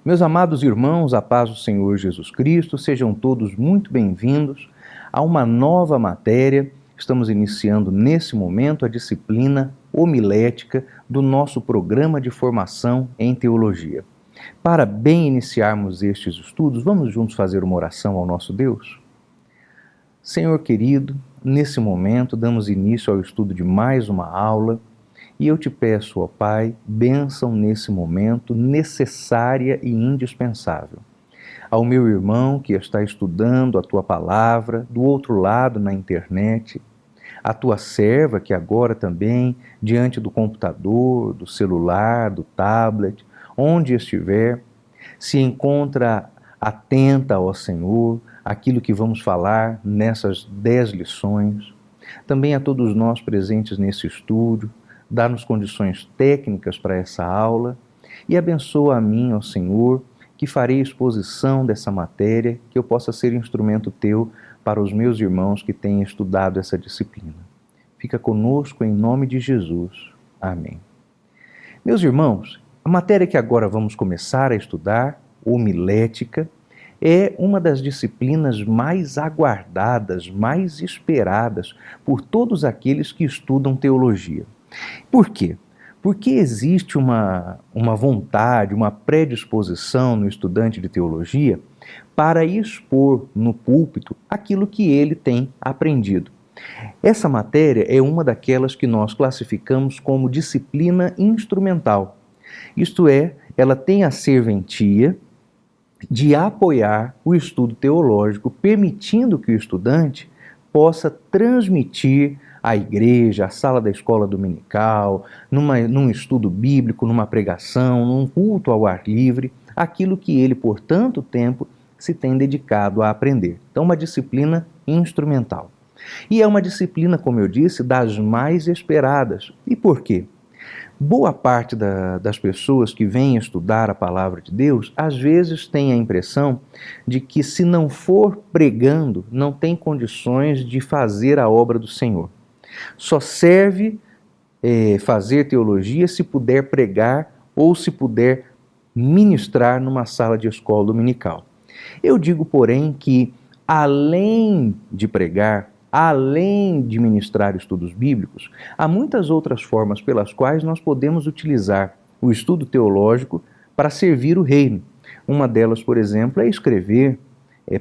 Meus amados irmãos, a paz do Senhor Jesus Cristo, sejam todos muito bem-vindos a uma nova matéria. Estamos iniciando nesse momento a disciplina homilética do nosso programa de formação em teologia. Para bem iniciarmos estes estudos, vamos juntos fazer uma oração ao nosso Deus? Senhor querido, nesse momento damos início ao estudo de mais uma aula. E eu te peço, ó Pai, bênção nesse momento necessária e indispensável. Ao meu irmão que está estudando a Tua palavra, do outro lado na internet, a Tua serva que agora também, diante do computador, do celular, do tablet, onde estiver, se encontra atenta, ó Senhor, àquilo que vamos falar nessas 10 lições. Também a todos nós presentes nesse estúdio, dá-nos condições técnicas para essa aula e abençoa a mim, ó Senhor, que farei exposição dessa matéria, que eu possa ser instrumento Teu para os meus irmãos que têm estudado essa disciplina. Fica conosco em nome de Jesus. Amém. Meus irmãos, a matéria que agora vamos começar a estudar, homilética, é uma das disciplinas mais aguardadas, mais esperadas por todos aqueles que estudam teologia. Por quê? Porque existe uma vontade, uma predisposição no estudante de teologia para expor no púlpito aquilo que ele tem aprendido. Essa matéria é uma daquelas que nós classificamos como disciplina instrumental. Isto é, ela tem a serventia de apoiar o estudo teológico, permitindo que o estudante possa transmitir à igreja, à sala da escola dominical, num estudo bíblico, numa pregação, num culto ao ar livre, aquilo que ele por tanto tempo se tem dedicado a aprender. Então, uma disciplina instrumental. E é uma disciplina, como eu disse, das mais esperadas. E por quê? Boa parte das pessoas que vêm estudar a palavra de Deus, às vezes tem a impressão de que se não for pregando, não tem condições de fazer a obra do Senhor. Só serve fazer teologia se puder pregar ou se puder ministrar numa sala de escola dominical. Eu digo, porém, que além de pregar, além de ministrar estudos bíblicos, há muitas outras formas pelas quais nós podemos utilizar o estudo teológico para servir o reino. Uma delas, por exemplo, é escrever,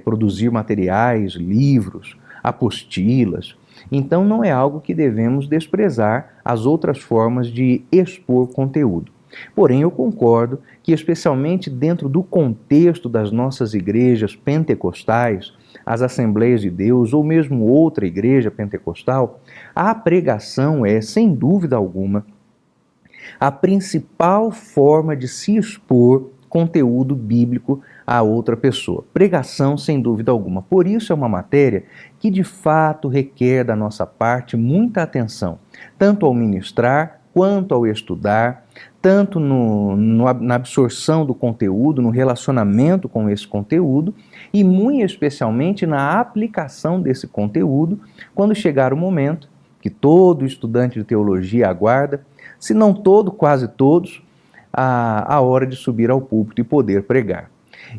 produzir materiais, livros, apostilas. Então não é algo que devemos desprezar as outras formas de expor conteúdo. Porém, eu concordo que, especialmente dentro do contexto das nossas igrejas pentecostais, as Assembleias de Deus ou mesmo outra igreja pentecostal, a pregação é, sem dúvida alguma, a principal forma de se expor conteúdo bíblico a outra pessoa. Pregação, sem dúvida alguma. Por isso é uma matéria que de fato requer da nossa parte muita atenção, tanto ao ministrar quanto ao estudar, tanto na absorção do conteúdo, no relacionamento com esse conteúdo e muito especialmente na aplicação desse conteúdo quando chegar o momento que todo estudante de teologia aguarda, se não todo, quase todos, a hora de subir ao púlpito e poder pregar.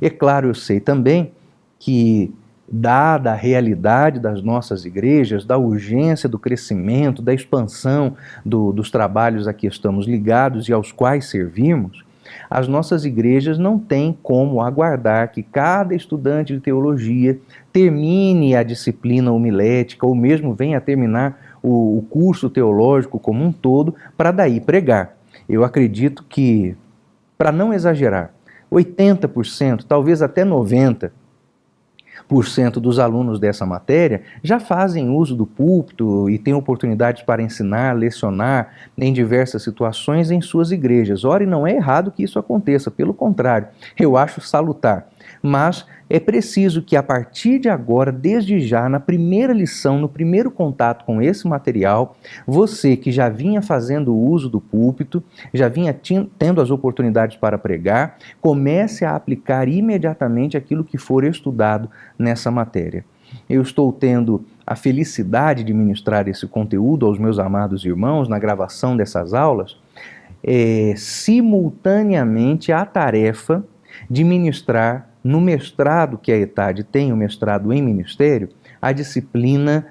É claro, eu sei também que, dada a realidade das nossas igrejas, da urgência do crescimento, da expansão dos trabalhos a que estamos ligados e aos quais servimos, as nossas igrejas não têm como aguardar que cada estudante de teologia termine a disciplina homilética ou mesmo venha a terminar o curso teológico como um todo para daí pregar. Eu acredito que, para não exagerar, 80%, talvez até 90% dos alunos dessa matéria já fazem uso do púlpito e têm oportunidades para ensinar, lecionar em diversas situações em suas igrejas. Ora, e não é errado que isso aconteça, pelo contrário, eu acho salutar. Mas é preciso que a partir de agora, desde já, na primeira lição, no primeiro contato com esse material, você que já vinha fazendo uso do púlpito, já vinha tendo as oportunidades para pregar, comece a aplicar imediatamente aquilo que for estudado nessa matéria. Eu estou tendo a felicidade de ministrar esse conteúdo aos meus amados irmãos na gravação dessas aulas, simultaneamente à tarefa de ministrar no mestrado que a ETAD tem, o mestrado em ministério, a disciplina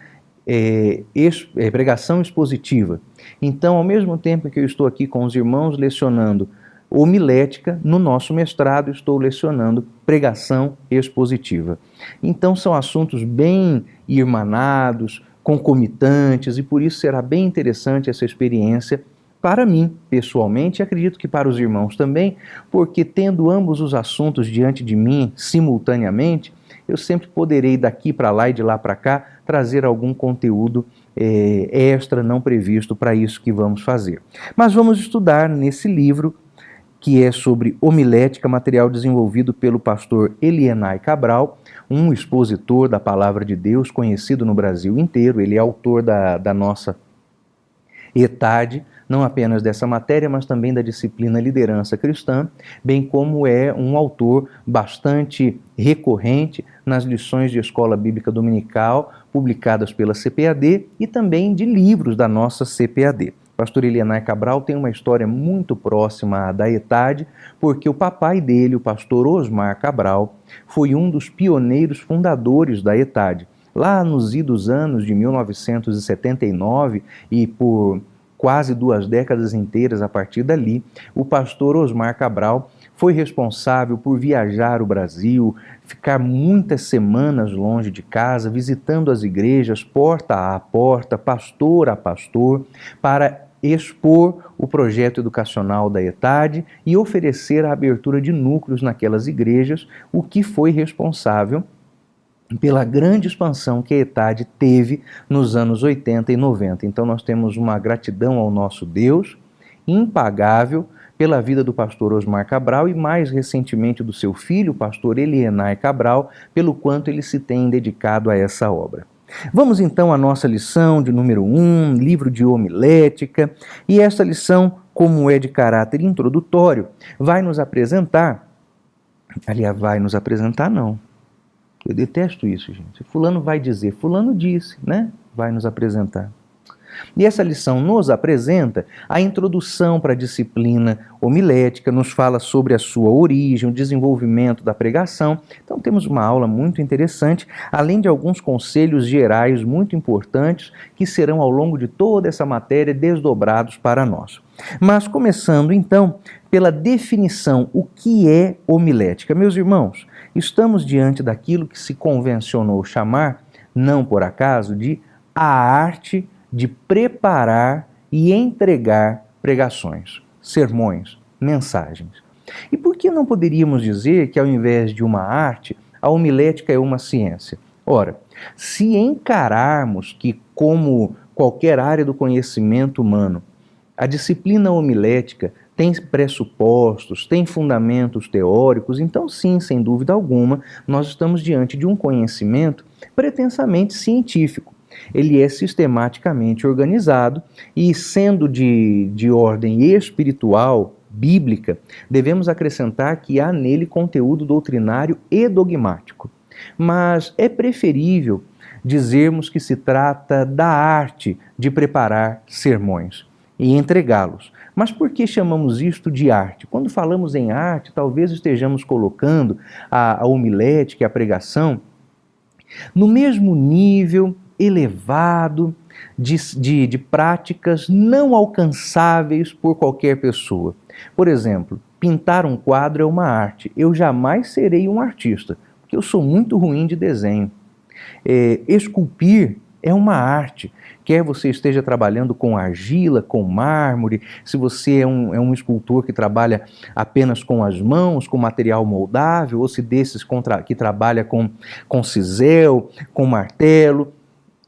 pregação expositiva. Então, ao mesmo tempo que eu estou aqui com os irmãos lecionando homilética, no nosso mestrado estou lecionando pregação expositiva. Então, são assuntos bem irmanados, concomitantes, e por isso será bem interessante essa experiência para mim, pessoalmente, e acredito que para os irmãos também, porque tendo ambos os assuntos diante de mim simultaneamente, eu sempre poderei daqui para lá e de lá para cá trazer algum conteúdo extra não previsto para isso que vamos fazer. Mas vamos estudar nesse livro, que é sobre homilética, material desenvolvido pelo pastor Elienay Cabral, um expositor da Palavra de Deus conhecido no Brasil inteiro. Ele é autor da nossa ETAD, não apenas dessa matéria, mas também da disciplina Liderança Cristã, bem como é um autor bastante recorrente nas lições de Escola Bíblica Dominical, publicadas pela CPAD, e também de livros da nossa CPAD. O pastor Elienay Cabral tem uma história muito próxima à da ETAD, porque o papai dele, o pastor Osmar Cabral, foi um dos pioneiros fundadores da ETAD. Lá nos idos anos de 1979, e por quase 2 décadas inteiras a partir dali, o pastor Osmar Cabral foi responsável por viajar o Brasil, ficar muitas semanas longe de casa, visitando as igrejas, porta a porta, pastor a pastor, para expor o projeto educacional da ETAD e oferecer a abertura de núcleos naquelas igrejas, o que foi responsável pela grande expansão que a ETAD teve nos anos 80 e 90. Então nós temos uma gratidão ao nosso Deus impagável pela vida do pastor Osmar Cabral e mais recentemente do seu filho, o pastor Elienay Cabral, pelo quanto ele se tem dedicado a essa obra. Vamos então à nossa lição de número 1, livro de homilética, e esta lição, como é de caráter introdutório, vai nos apresentar, aliás, não, eu detesto isso, gente. Fulano vai dizer, fulano disse, né? Vai nos apresentar. E essa lição nos apresenta a introdução para a disciplina homilética, nos fala sobre a sua origem, o desenvolvimento da pregação. Então temos uma aula muito interessante, além de alguns conselhos gerais muito importantes que serão ao longo de toda essa matéria desdobrados para nós. Mas começando então pela definição, o que é homilética? Meus irmãos, estamos diante daquilo que se convencionou chamar, não por acaso, de a arte de preparar e entregar pregações, sermões, mensagens. E por que não poderíamos dizer que, ao invés de uma arte, a homilética é uma ciência? Ora, se encararmos que, como qualquer área do conhecimento humano, a disciplina homilética tem pressupostos, tem fundamentos teóricos, então sim, sem dúvida alguma, nós estamos diante de um conhecimento pretensamente científico. Ele é sistematicamente organizado e, sendo de ordem espiritual, bíblica, devemos acrescentar que há nele conteúdo doutrinário e dogmático. Mas é preferível dizermos que se trata da arte de preparar sermões e entregá-los. Mas por que chamamos isto de arte? Quando falamos em arte, talvez estejamos colocando a homilética e a pregação no mesmo nível elevado de práticas não alcançáveis por qualquer pessoa. Por exemplo, pintar um quadro é uma arte. Eu jamais serei um artista, porque eu sou muito ruim de desenho. Esculpir é uma arte. Quer você esteja trabalhando com argila, com mármore, se você é um escultor que trabalha apenas com as mãos, com material moldável, ou se desses que trabalha com cisel, com martelo,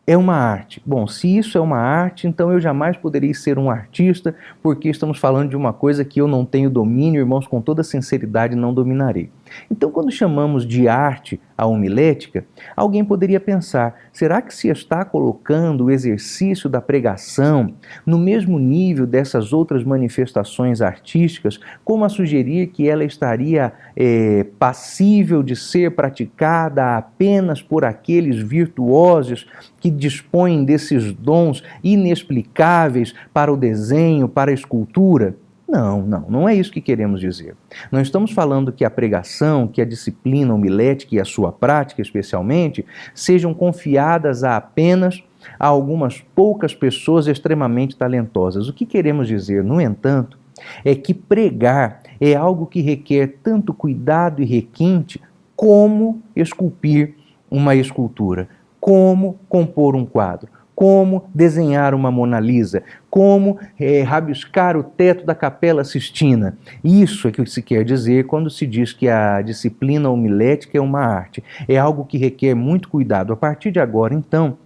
é uma arte. Bom, se isso é uma arte, então eu jamais poderia ser um artista, porque estamos falando de uma coisa que eu não tenho domínio, irmãos, com toda sinceridade não dominarei. Então, quando chamamos de arte a homilética, alguém poderia pensar, será que se está colocando o exercício da pregação no mesmo nível dessas outras manifestações artísticas, como a sugerir que ela estaria passível de ser praticada apenas por aqueles virtuosos que dispõem desses dons inexplicáveis para o desenho, para a escultura? Não é isso que queremos dizer. Não estamos falando que a pregação, que a disciplina homilética e a sua prática, especialmente, sejam confiadas apenas a algumas poucas pessoas extremamente talentosas. O que queremos dizer, no entanto, é que pregar é algo que requer tanto cuidado e requinte como esculpir uma escultura, como compor um quadro, como desenhar uma Mona Lisa, como rabiscar o teto da Capela Sistina. Isso é que se quer dizer quando se diz que a disciplina homilética é uma arte. É algo que requer muito cuidado. A partir de agora, então,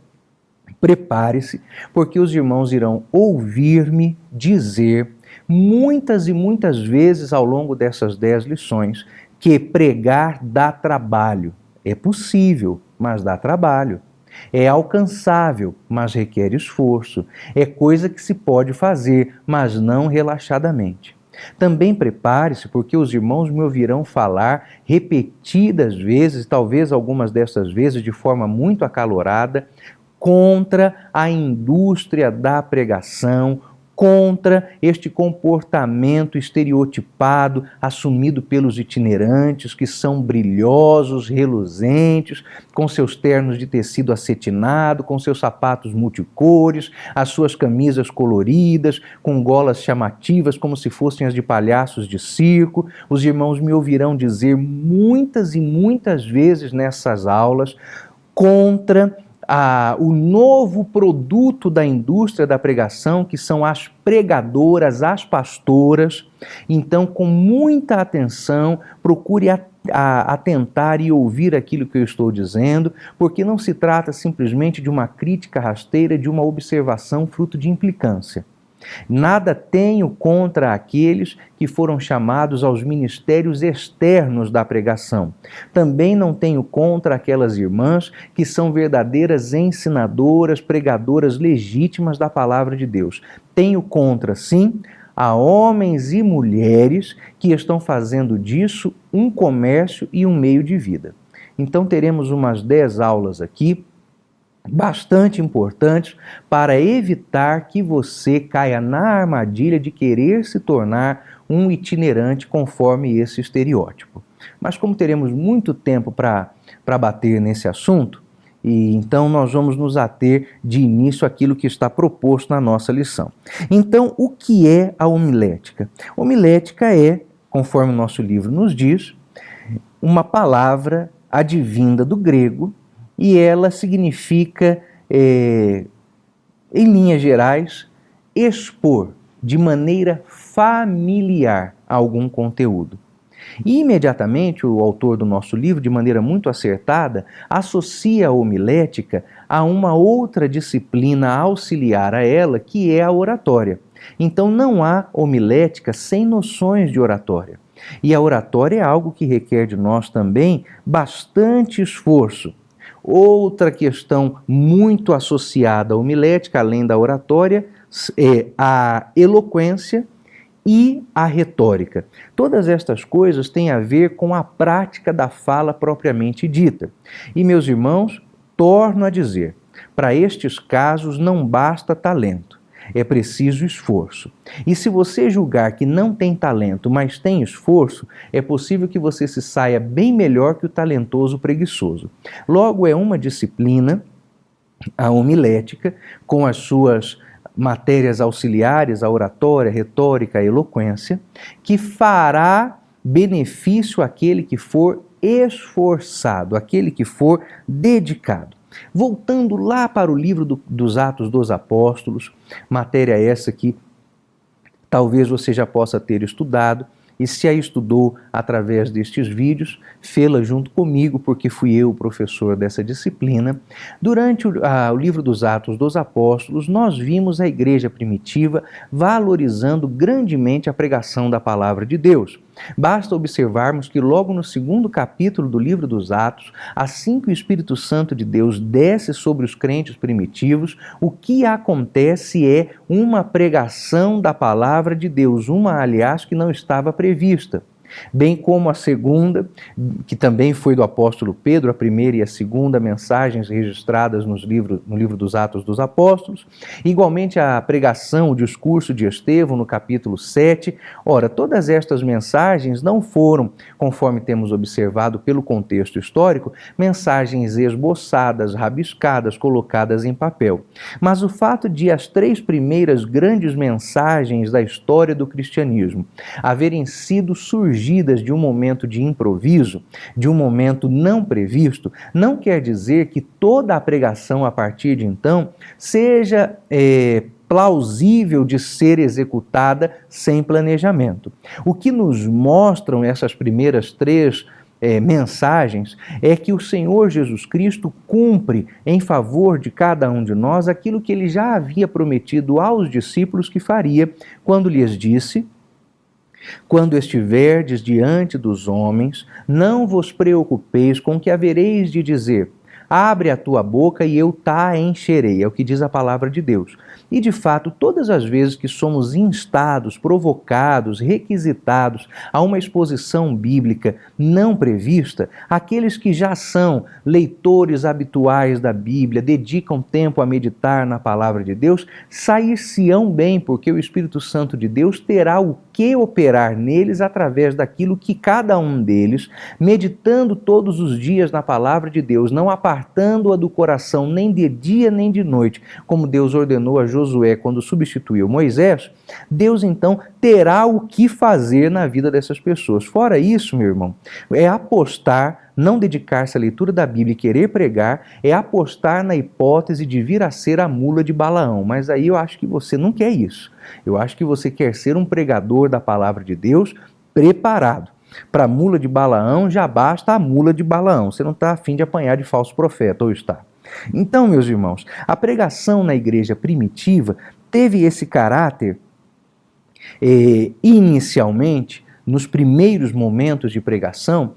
prepare-se, porque os irmãos irão ouvir-me dizer muitas e muitas vezes ao longo dessas 10 lições que pregar dá trabalho. É possível, mas dá trabalho. É alcançável, mas requer esforço. É coisa que se pode fazer, mas não relaxadamente. Também prepare-se, porque os irmãos me ouvirão falar repetidas vezes, talvez algumas dessas vezes de forma muito acalorada, contra a indústria da pregação, contra este comportamento estereotipado assumido pelos itinerantes, que são brilhosos, reluzentes, com seus ternos de tecido acetinado, com seus sapatos multicores, as suas camisas coloridas, com golas chamativas, como se fossem as de palhaços de circo. Os irmãos me ouvirão dizer muitas e muitas vezes nessas aulas contra o novo produto da indústria da pregação, que são as pregadoras, as pastoras. Então, com muita atenção, procure atentar e ouvir aquilo que eu estou dizendo, porque não se trata simplesmente de uma crítica rasteira, de uma observação fruto de implicância. Nada tenho contra aqueles que foram chamados aos ministérios externos da pregação. Também não tenho contra aquelas irmãs que são verdadeiras ensinadoras, pregadoras legítimas da palavra de Deus. Tenho contra, sim, a homens e mulheres que estão fazendo disso um comércio e um meio de vida. Então teremos umas 10 aulas aqui, bastante importantes, para evitar que você caia na armadilha de querer se tornar um itinerante conforme esse estereótipo. Mas como teremos muito tempo para bater nesse assunto, e então nós vamos nos ater de início àquilo que está proposto na nossa lição. Então, o que é a homilética? Homilética é, conforme o nosso livro nos diz, uma palavra advinda do grego, e ela significa, em linhas gerais, expor de maneira familiar algum conteúdo. E imediatamente o autor do nosso livro, de maneira muito acertada, associa a homilética a uma outra disciplina auxiliar a ela, que é a oratória. Então não há homilética sem noções de oratória. E a oratória é algo que requer de nós também bastante esforço. Outra questão muito associada à homilética, além da oratória, é a eloquência e a retórica. Todas estas coisas têm a ver com a prática da fala propriamente dita. E, meus irmãos, torno a dizer, para estes casos não basta talento, é preciso esforço. E se você julgar que não tem talento, mas tem esforço, é possível que você se saia bem melhor que o talentoso preguiçoso. Logo, é uma disciplina, a homilética, com as suas matérias auxiliares, a oratória, a retórica, a eloquência, que fará benefício àquele que for esforçado, àquele que for dedicado. Voltando lá para o livro dos Atos dos Apóstolos, matéria essa que talvez você já possa ter estudado, e se a estudou através destes vídeos, fê-la junto comigo, porque fui eu o professor dessa disciplina. Durante o livro dos Atos dos Apóstolos, nós vimos a igreja primitiva valorizando grandemente a pregação da palavra de Deus. Basta observarmos que logo no 2º capítulo do livro dos Atos, assim que o Espírito Santo de Deus desce sobre os crentes primitivos, o que acontece é uma pregação da palavra de Deus, uma, aliás, que não estava prevista. bem como a segunda, que também foi do apóstolo Pedro, a primeira e a segunda mensagens registradas no livro dos Atos dos Apóstolos, igualmente a pregação, o discurso de Estevão no capítulo 7. Ora, todas estas mensagens não foram, conforme temos observado pelo contexto histórico, mensagens esboçadas, rabiscadas, colocadas em papel. Mas o fato de as três primeiras grandes mensagens da história do cristianismo haverem sido surgidas de um momento de improviso, de um momento não previsto, não quer dizer que toda a pregação a partir de então seja plausível de ser executada sem planejamento. O que nos mostram essas primeiras três mensagens é que o Senhor Jesus Cristo cumpre em favor de cada um de nós aquilo que ele já havia prometido aos discípulos que faria quando lhes disse: quando estiverdes diante dos homens, não vos preocupeis com o que havereis de dizer. Abre a tua boca e eu tá encherei, é o que diz a palavra de Deus. E de fato, todas as vezes que somos instados, provocados, requisitados a uma exposição bíblica não prevista, aqueles que já são leitores habituais da Bíblia, dedicam tempo a meditar na palavra de Deus, sair-se-ão bem, porque o Espírito Santo de Deus terá o que operar neles através daquilo que cada um deles, meditando todos os dias na palavra de Deus, não apartando-a do coração nem de dia nem de noite, como Deus ordenou a Josué quando substituiu Moisés, Deus então terá o que fazer na vida dessas pessoas. Fora isso, meu irmão, é apostar, não dedicar-se à leitura da Bíblia e querer pregar, é apostar na hipótese de vir a ser a mula de Balaão. Mas aí eu acho que você não quer isso. Eu acho que você quer ser um pregador da palavra de Deus preparado. Para a mula de Balaão já basta a mula de Balaão. Você não está a fim de apanhar de falso profeta, ou está? Então, meus irmãos, a pregação na igreja primitiva teve esse caráter, inicialmente, nos primeiros momentos de pregação,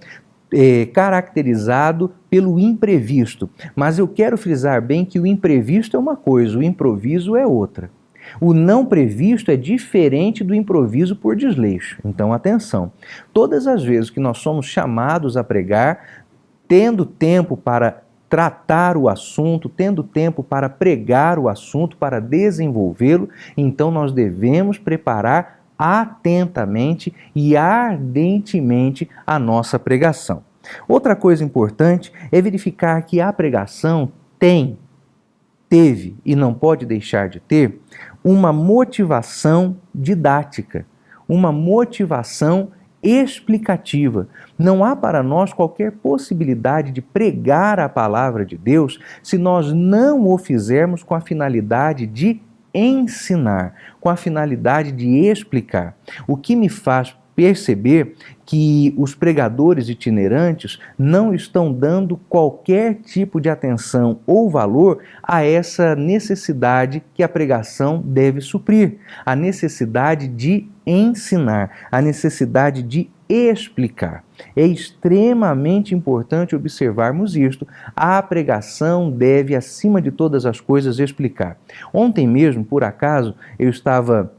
caracterizado pelo imprevisto. Mas eu quero frisar bem que o imprevisto é uma coisa, o improviso é outra. O não previsto é diferente do improviso por desleixo. Então, atenção. Todas as vezes que nós somos chamados a pregar, tendo tempo para tratar o assunto, tendo tempo para pregar o assunto, para desenvolvê-lo, então nós devemos preparar atentamente e ardentemente a nossa pregação. Outra coisa importante é verificar que a pregação teve e não pode deixar de ter uma motivação didática, uma motivação explicativa. Não há para nós qualquer possibilidade de pregar a palavra de Deus se nós não o fizermos com a finalidade de ensinar, com a finalidade de explicar. O que me faz perceber que os pregadores itinerantes não estão dando qualquer tipo de atenção ou valor a essa necessidade que a pregação deve suprir, a necessidade de ensinar, a necessidade de explicar. É extremamente importante observarmos isto. A pregação deve, acima de todas as coisas, explicar. Ontem mesmo, por acaso, eu estava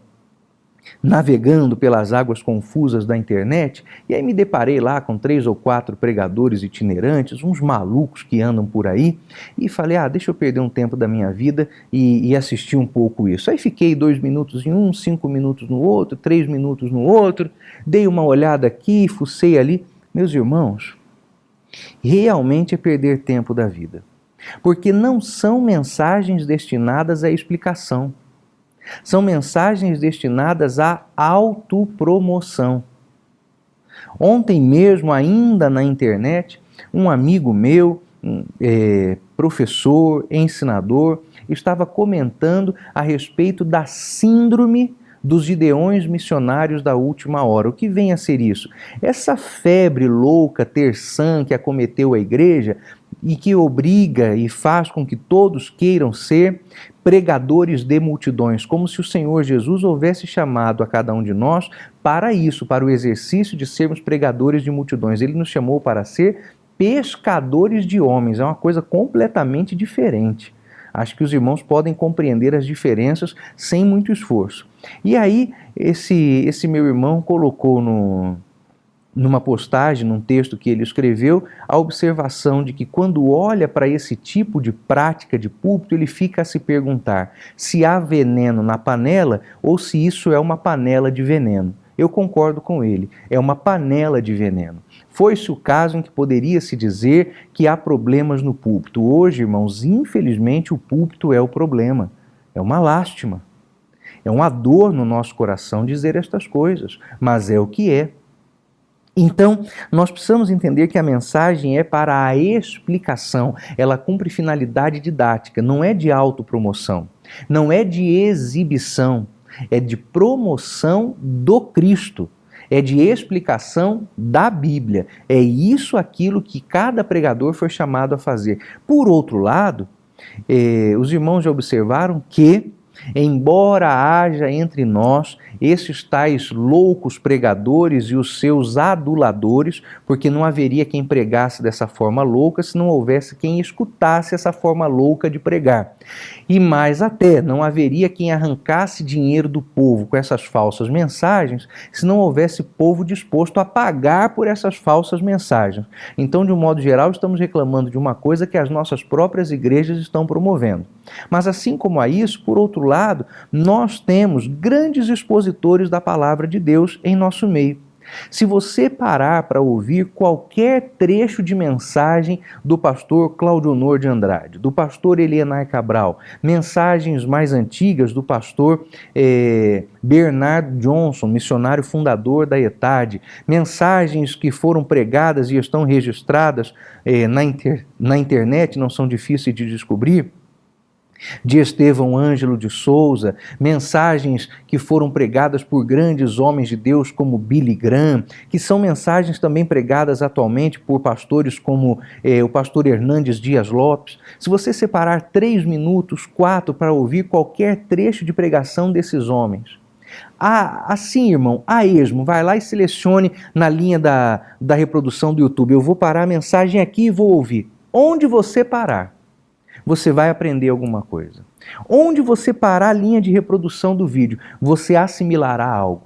navegando pelas águas confusas da internet, e aí me deparei lá com 3 ou 4 pregadores itinerantes, uns malucos que andam por aí, e falei, deixa eu perder um tempo da minha vida e assistir um pouco isso. Aí fiquei 2 minutos em um, 5 minutos no outro, 3 minutos no outro, dei uma olhada aqui, fucei ali. Meus irmãos, realmente é perder tempo da vida, porque não são mensagens destinadas à explicação. São mensagens destinadas à autopromoção. Ontem mesmo, ainda na internet, um amigo meu, professor, ensinador, estava comentando a respeito da síndrome dos gideões missionários da última hora. O que vem a ser isso? Essa febre louca, terçã, que acometeu a igreja e que obriga e faz com que todos queiram ser pregadores de multidões, como se o Senhor Jesus houvesse chamado a cada um de nós para isso, para o exercício de sermos pregadores de multidões. Ele nos chamou para ser pescadores de homens, é uma coisa completamente diferente. Acho que os irmãos podem compreender as diferenças sem muito esforço. E aí, esse meu irmão colocou numa postagem, num texto que ele escreveu, a observação de que quando olha para esse tipo de prática de púlpito, ele fica a se perguntar se há veneno na panela ou se isso é uma panela de veneno. Eu concordo com ele, é uma panela de veneno. Foi-se o caso em que poderia se dizer que há problemas no púlpito. Hoje, irmãos, infelizmente o púlpito é o problema. É uma lástima. É uma dor no nosso coração dizer estas coisas, mas é o que é. Então, nós precisamos entender que a mensagem é para a explicação, ela cumpre finalidade didática, não é de autopromoção, não é de exibição, é de promoção do Cristo, é de explicação da Bíblia. É isso aquilo que cada pregador foi chamado a fazer. Por outro lado, os irmãos já observaram que, embora haja entre nós esses tais loucos pregadores e os seus aduladores, porque não haveria quem pregasse dessa forma louca se não houvesse quem escutasse essa forma louca de pregar. E mais até, não haveria quem arrancasse dinheiro do povo com essas falsas mensagens se não houvesse povo disposto a pagar por essas falsas mensagens. Então, de um modo geral, estamos reclamando de uma coisa que as nossas próprias igrejas estão promovendo. Mas assim como a isso, por outro lado, nós temos grandes expositores da palavra de Deus em nosso meio. Se você parar para ouvir qualquer trecho de mensagem do pastor Cláudio Honor de Andrade, do pastor Elianar Cabral, mensagens mais antigas do pastor Bernard Johnson, missionário fundador da ETAD, mensagens que foram pregadas e estão registradas na internet, não são difíceis de descobrir, de Estevão Ângelo de Souza, mensagens que foram pregadas por grandes homens de Deus como Billy Graham, que são mensagens também pregadas atualmente por pastores como o pastor Hernandes Dias Lopes. Se você separar 3 minutos, 4 para ouvir qualquer trecho de pregação desses homens, assim, irmão, a esmo, vai lá e selecione na linha da reprodução do YouTube. Eu vou parar a mensagem aqui e vou ouvir. Onde você parar, você vai aprender alguma coisa. Onde você parar a linha de reprodução do vídeo, você assimilará algo.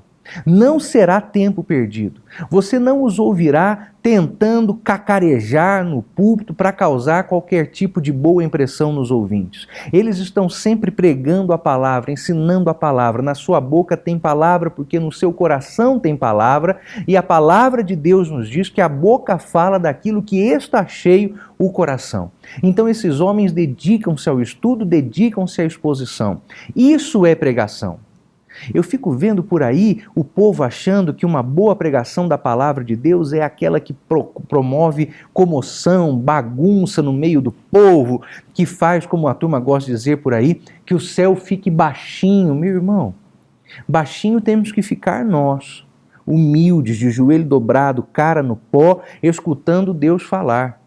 Não será tempo perdido. Você não os ouvirá tentando cacarejar no púlpito para causar qualquer tipo de boa impressão nos ouvintes. Eles estão sempre pregando a palavra, ensinando a palavra. Na sua boca tem palavra porque no seu coração tem palavra, e a palavra de Deus nos diz que a boca fala daquilo que está cheio o coração. Então esses homens dedicam-se ao estudo, dedicam-se à exposição. Isso é pregação. Eu fico vendo por aí o povo achando que uma boa pregação da palavra de Deus é aquela que promove comoção, bagunça no meio do povo, que faz, como a turma gosta de dizer por aí, que o céu fique baixinho. Meu irmão, baixinho temos que ficar nós, humildes, de joelho dobrado, cara no pó, escutando Deus falar.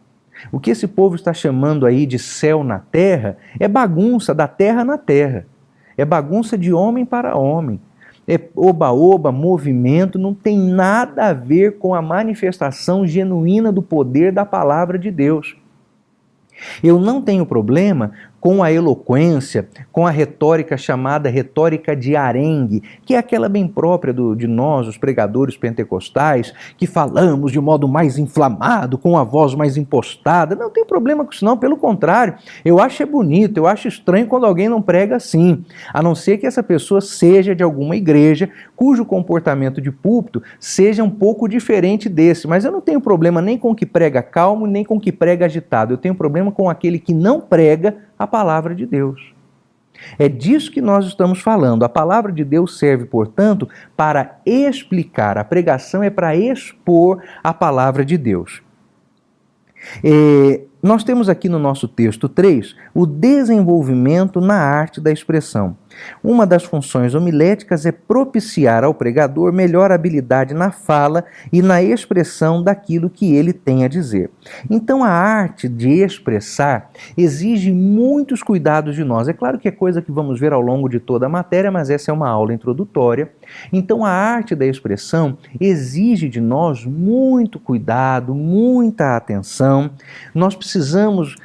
O que esse povo está chamando aí de céu na terra é bagunça da terra na terra. É bagunça de homem para homem. É oba-oba, movimento, não tem nada a ver com a manifestação genuína do poder da palavra de Deus. Eu não tenho problema com a eloquência, com a retórica chamada retórica de arengue, que é aquela bem própria de nós, os pregadores pentecostais, que falamos de modo mais inflamado, com a voz mais impostada. Não tem problema com isso não, pelo contrário, eu acho bonito, eu acho estranho quando alguém não prega assim, a não ser que essa pessoa seja de alguma igreja cujo comportamento de púlpito seja um pouco diferente desse, mas eu não tenho problema nem com o que prega calmo, nem com o que prega agitado, eu tenho problema com aquele que não prega a palavra de Deus. É disso que nós estamos falando. A palavra de Deus serve, portanto, para explicar. A pregação é para expor a palavra de Deus. Nós temos aqui no nosso texto 3 o desenvolvimento na arte da expressão. Uma das funções homiléticas é propiciar ao pregador melhor habilidade na fala e na expressão daquilo que ele tem a dizer. Então a arte de expressar exige muitos cuidados de nós. É claro que é coisa que vamos ver ao longo de toda a matéria, mas essa é uma aula introdutória. Então a arte da expressão exige de nós muito cuidado, muita atenção. Nós precisamos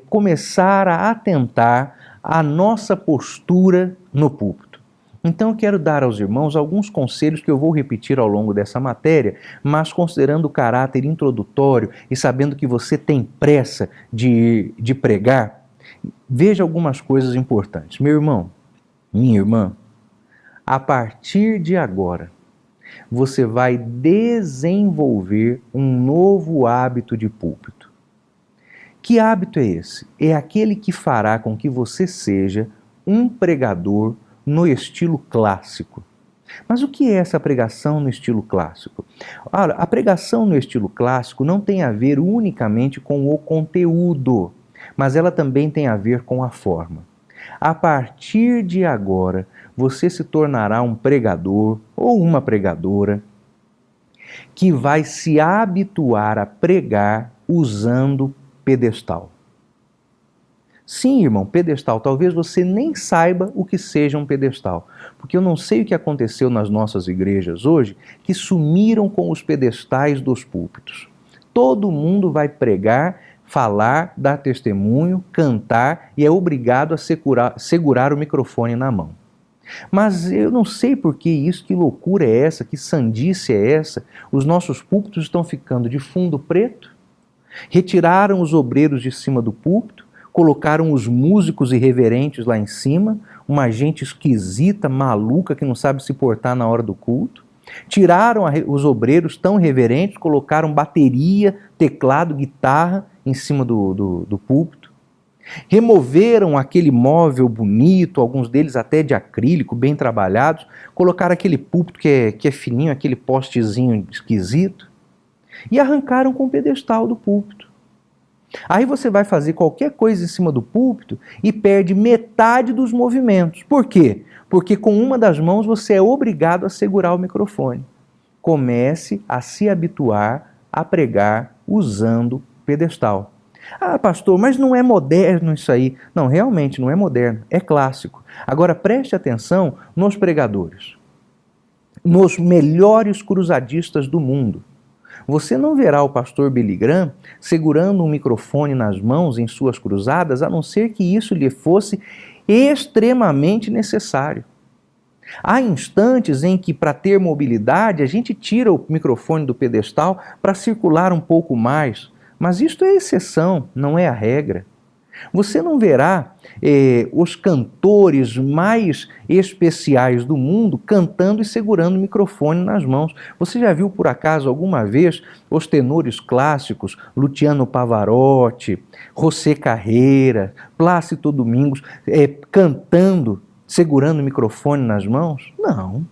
começar a atentar à nossa postura no púlpito. Então eu quero dar aos irmãos alguns conselhos que eu vou repetir ao longo dessa matéria, mas considerando o caráter introdutório e sabendo que você tem pressa de pregar, veja algumas coisas importantes. Meu irmão, minha irmã, a partir de agora, você vai desenvolver um novo hábito de púlpito. Que hábito é esse? É aquele que fará com que você seja um pregador no estilo clássico. Mas o que é essa pregação no estilo clássico? Ora, a pregação no estilo clássico não tem a ver unicamente com o conteúdo, mas ela também tem a ver com a forma. A partir de agora, você se tornará um pregador ou uma pregadora que vai se habituar a pregar usando pedestal. Sim, irmão, pedestal. Talvez você nem saiba o que seja um pedestal, porque eu não sei o que aconteceu nas nossas igrejas hoje, que sumiram com os pedestais dos púlpitos. Todo mundo vai pregar, falar, dar testemunho, cantar e é obrigado a segurar o microfone na mão. Mas eu não sei por que isso, que loucura é essa, que sandice é essa. Os nossos púlpitos estão ficando de fundo preto, retiraram os obreiros de cima do púlpito, colocaram os músicos irreverentes lá em cima, uma gente esquisita, maluca, que não sabe se portar na hora do culto. Tiraram os obreiros tão reverentes, colocaram bateria, teclado, guitarra em cima do púlpito. Removeram aquele móvel bonito, alguns deles até de acrílico, bem trabalhados, colocaram aquele púlpito que é fininho, aquele postezinho esquisito, e arrancaram com o pedestal do púlpito. Aí você vai fazer qualquer coisa em cima do púlpito e perde metade dos movimentos. Por quê? Porque com uma das mãos você é obrigado a segurar o microfone. Comece a se habituar a pregar usando pedestal. Ah, pastor, mas não é moderno isso aí. Não, realmente não é moderno, é clássico. Agora preste atenção nos pregadores, nos melhores cruzadistas do mundo. Você não verá o pastor Billy Graham segurando um microfone nas mãos em suas cruzadas, a não ser que isso lhe fosse extremamente necessário. Há instantes em que, para ter mobilidade, a gente tira o microfone do pedestal para circular um pouco mais, mas isto é exceção, não é a regra. Você não verá os cantores mais especiais do mundo cantando e segurando o microfone nas mãos. Você já viu, por acaso, alguma vez os tenores clássicos, Luciano Pavarotti, José Carreira, Plácido Domingos, cantando, segurando o microfone nas mãos? Não.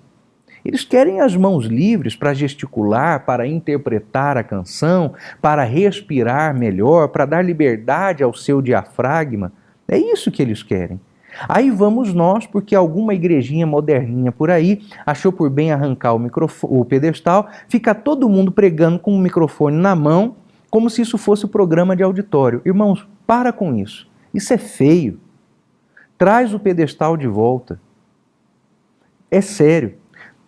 Eles querem as mãos livres para gesticular, para interpretar a canção, para respirar melhor, para dar liberdade ao seu diafragma. É isso que eles querem. Aí vamos nós, porque alguma igrejinha moderninha por aí achou por bem arrancar o pedestal, fica todo mundo pregando com o microfone na mão, como se isso fosse programa de auditório. Irmãos, para com isso. Isso é feio. Traz o pedestal de volta. É sério.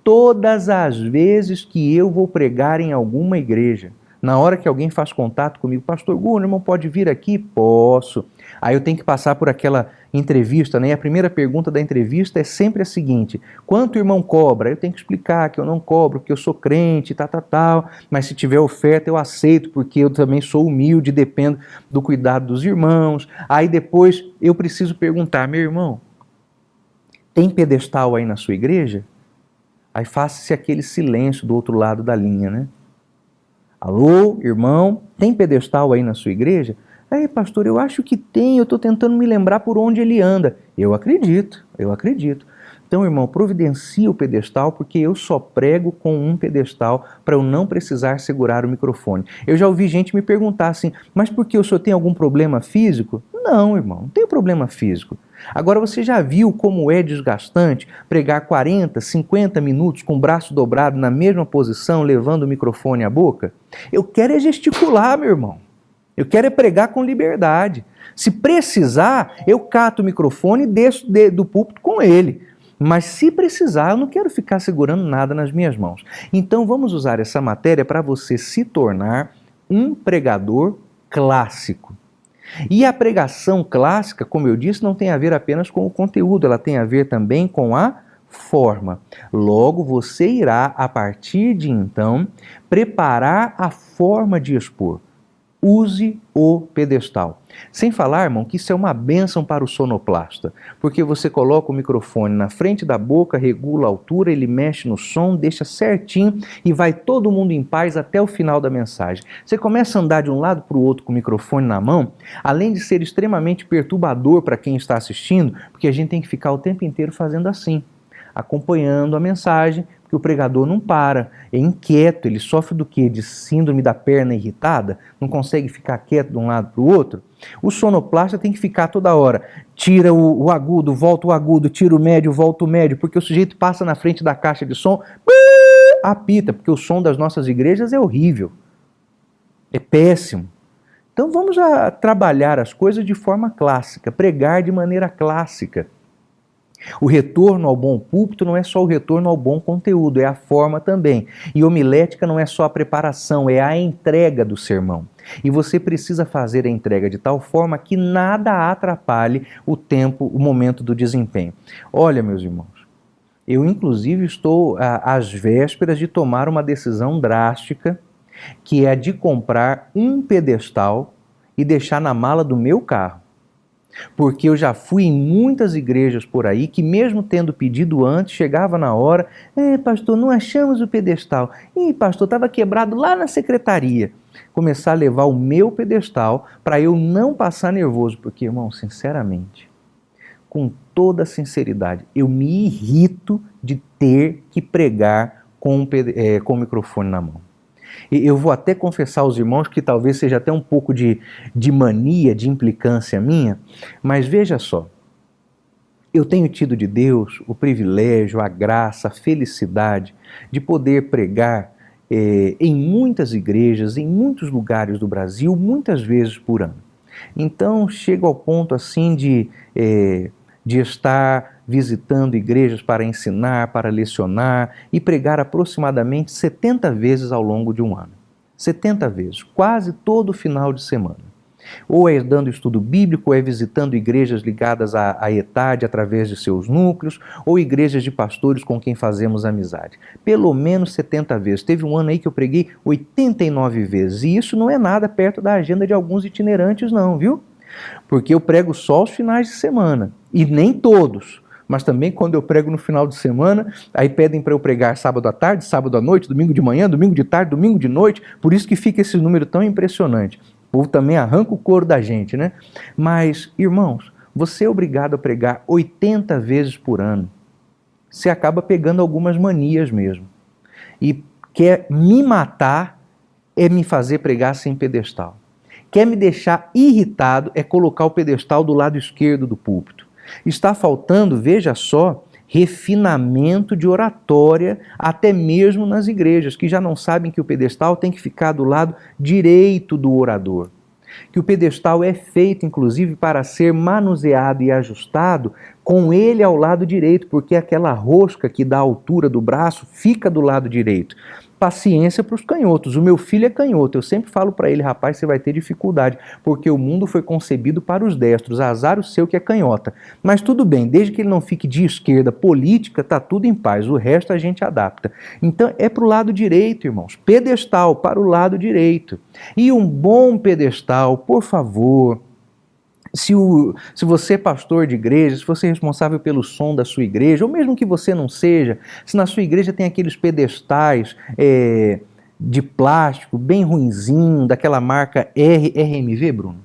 Todas as vezes que eu vou pregar em alguma igreja, na hora que alguém faz contato comigo, pastor Gunnar, irmão, pode vir aqui? Posso. Aí eu tenho que passar por aquela entrevista, né? E a primeira pergunta da entrevista é sempre a seguinte: quanto o irmão cobra? Eu tenho que explicar que eu não cobro, porque eu sou crente, tal, mas se tiver oferta eu aceito, porque eu também sou humilde, dependo do cuidado dos irmãos. Aí depois eu preciso perguntar: meu irmão, tem pedestal aí na sua igreja? Aí faça-se aquele silêncio do outro lado da linha, né? Alô, irmão, tem pedestal aí na sua igreja? Aí, pastor, eu acho que tem, eu estou tentando me lembrar por onde ele anda. Eu acredito. Então, irmão, providencia o pedestal, porque eu só prego com um pedestal para eu não precisar segurar o microfone. Eu já ouvi gente me perguntar assim, mas por que o senhor tem algum problema físico? Não, irmão, não tenho problema físico. Agora, você já viu como é desgastante pregar 40, 50 minutos com o braço dobrado na mesma posição, levando o microfone à boca? Eu quero é gesticular, meu irmão. Eu quero é pregar com liberdade. Se precisar, eu cato o microfone e desço do púlpito com ele. Mas se precisar, eu não quero ficar segurando nada nas minhas mãos. Então vamos usar essa matéria para você se tornar um pregador clássico. E a pregação clássica, como eu disse, não tem a ver apenas com o conteúdo, ela tem a ver também com a forma. Logo, você irá, a partir de então, preparar a forma de expor. Use o pedestal. Sem falar, irmão, que isso é uma bênção para o sonoplasta, porque você coloca o microfone na frente da boca, regula a altura, ele mexe no som, deixa certinho e vai todo mundo em paz até o final da mensagem. Você começa a andar de um lado para o outro com o microfone na mão, além de ser extremamente perturbador para quem está assistindo, porque a gente tem que ficar o tempo inteiro fazendo assim, acompanhando a mensagem, que o pregador não para, é inquieto, ele sofre do quê? De síndrome da perna irritada, não consegue ficar quieto de um lado para o outro. O sonoplasta tem que ficar toda hora, tira o agudo, volta o agudo, tira o médio, volta o médio, porque o sujeito passa na frente da caixa de som, apita, porque o som das nossas igrejas é horrível, é péssimo. Então vamos a trabalhar as coisas de forma clássica, pregar de maneira clássica. O retorno ao bom púlpito não é só o retorno ao bom conteúdo, é a forma também. E homilética não é só a preparação, é a entrega do sermão. E você precisa fazer a entrega de tal forma que nada atrapalhe o tempo, o momento do desempenho. Olha, meus irmãos, eu inclusive estou às vésperas de tomar uma decisão drástica, que é a de comprar um pedestal e deixar na mala do meu carro. Porque eu já fui em muitas igrejas por aí que mesmo tendo pedido antes, chegava na hora, pastor, não achamos o pedestal. Pastor, estava quebrado lá na secretaria. Começar a levar o meu pedestal para eu não passar nervoso, porque, irmão, sinceramente, com toda sinceridade, eu me irrito de ter que pregar com o microfone na mão. Eu vou até confessar aos irmãos que talvez seja até um pouco de mania, de implicância minha, mas veja só, eu tenho tido de Deus o privilégio, a graça, a felicidade de poder pregar em muitas igrejas, em muitos lugares do Brasil, muitas vezes por ano. Então chego ao ponto assim de estar visitando igrejas para ensinar, para lecionar e pregar aproximadamente 70 vezes ao longo de um ano. 70 vezes, quase todo final de semana. Ou é dando estudo bíblico, ou é visitando igrejas ligadas à ETAD através de seus núcleos, ou igrejas de pastores com quem fazemos amizade. Pelo menos 70 vezes. Teve um ano aí que eu preguei 89 vezes, e isso não é nada perto da agenda de alguns itinerantes não, viu? Porque eu prego só aos finais de semana, e nem todos. Mas também quando eu prego no final de semana, aí pedem para eu pregar sábado à tarde, sábado à noite, domingo de manhã, domingo de tarde, domingo de noite, por isso que fica esse número tão impressionante. O povo também arranca o couro da gente, né? Mas, irmãos, você é obrigado a pregar 80 vezes por ano. Você acaba pegando algumas manias mesmo. E quer me matar é me fazer pregar sem pedestal. Quer me deixar irritado é colocar o pedestal do lado esquerdo do púlpito. Está faltando, veja só, refinamento de oratória, até mesmo nas igrejas, que já não sabem que o pedestal tem que ficar do lado direito do orador. Que o pedestal é feito, inclusive, para ser manuseado e ajustado com ele ao lado direito, porque aquela rosca que dá a altura do braço fica do lado direito. Paciência para os canhotos. O meu filho é canhoto. Eu sempre falo para ele, rapaz, você vai ter dificuldade, porque o mundo foi concebido para os destros. Azar o seu que é canhota. Mas tudo bem, desde que ele não fique de esquerda política, tá tudo em paz. O resto a gente adapta. Então é para o lado direito, irmãos. Pedestal para o lado direito. E um bom pedestal, por favor. Se você é pastor de igreja, se você é responsável pelo som da sua igreja, ou mesmo que você não seja, se na sua igreja tem aqueles pedestais de plástico bem ruinzinho, daquela marca RMV, Bruno?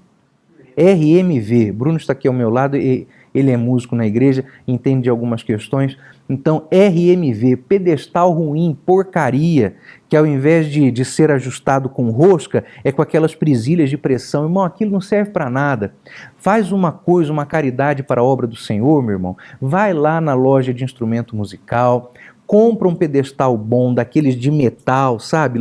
RMV. Bruno está aqui ao meu lado e ele é músico na igreja, entende de algumas questões. Então, RMV, pedestal ruim, porcaria, que ao invés de ser ajustado com rosca, é com aquelas presilhas de pressão. Irmão, aquilo não serve para nada. Faz uma coisa, uma caridade para a obra do Senhor, meu irmão. Vai lá na loja de instrumento musical, compra um pedestal bom, daqueles de metal, sabe,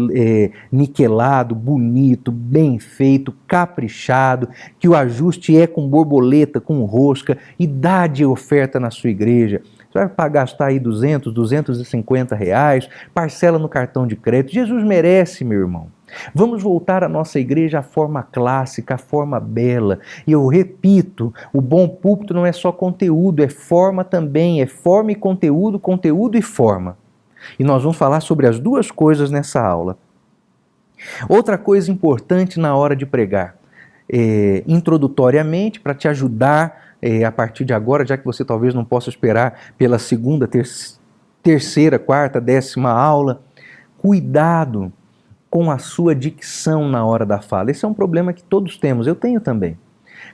niquelado, bonito, bem feito, caprichado, que o ajuste é com borboleta, com rosca, e dá de oferta na sua igreja. Você vai gastar aí 200, 250 reais, parcela no cartão de crédito. Jesus merece, meu irmão. Vamos voltar à nossa igreja à forma clássica, à forma bela. E eu repito, o bom púlpito não é só conteúdo, é forma também, é forma e conteúdo, conteúdo e forma. E nós vamos falar sobre as duas coisas nessa aula. Outra coisa importante na hora de pregar, introdutoriamente, para te ajudar a partir de agora, já que você talvez não possa esperar pela segunda, terceira, quarta, 10ª aula, cuidado com a sua dicção na hora da fala. Esse é um problema que todos temos, eu tenho também.